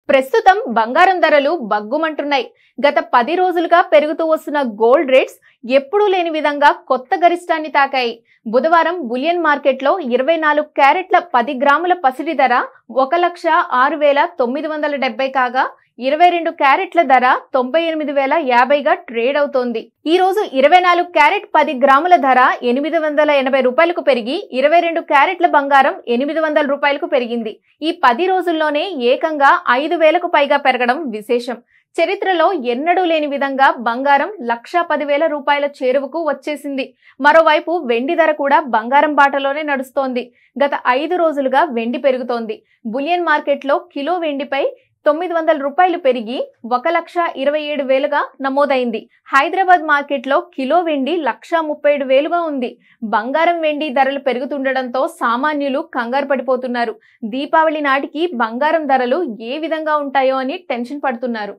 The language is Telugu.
ప్రస్తుతం బంగారం ధరలు బగ్గుమంటున్నాయి. గత 10 రోజులుగా పెరుగుతూ వస్తున్న గోల్డ్ రేట్స్ ఎప్పుడూ లేని విధంగా కొత్త గరిష్టాన్ని తాకాయి. బుధవారం బులియన్ మార్కెట్లో 24 క్యారెట్ల 10 గ్రాముల పసిడి ధర 1,06,970 కాగా 22 క్యారెట్ల ధర 98,050గా ట్రేడ్ అవుతోంది. ఈ రోజు 24 క్యారెట్ 10 గ్రాముల ధర 880 రూపాయలకు పెరిగి 22 క్యారెట్ల బంగారం 800 రూపాయలకు పెరిగింది. ఈ 10 రోజుల్లోనే ఏకంగా 5,000కు పైగా పెరగడం విశేషం. చరిత్రలో ఎన్నడూ లేని విధంగా బంగారం 1,10,000 రూపాయల చేరువకు వచ్చేసింది. మరోవైపు వెండి ధర కూడా బంగారం బాటలోనే నడుస్తోంది. గత 5 రోజులుగా వెండి పెరుగుతోంది. బులియన్ మార్కెట్లో కిలో వెండిపై 900 రూపాయలు పెరిగి 1,27,000గా నమోదైంది. హైదరాబాద్ మార్కెట్లో కిలో వెండి 1,37,000గా ఉంది. బంగారం వెండి ధరలు పెరుగుతుండటంతో సామాన్యులు కంగారు పడిపోతున్నారు. దీపావళి నాటికి బంగారం ధరలు ఏ విధంగా ఉంటాయో అని టెన్షన్ పడుతున్నారు.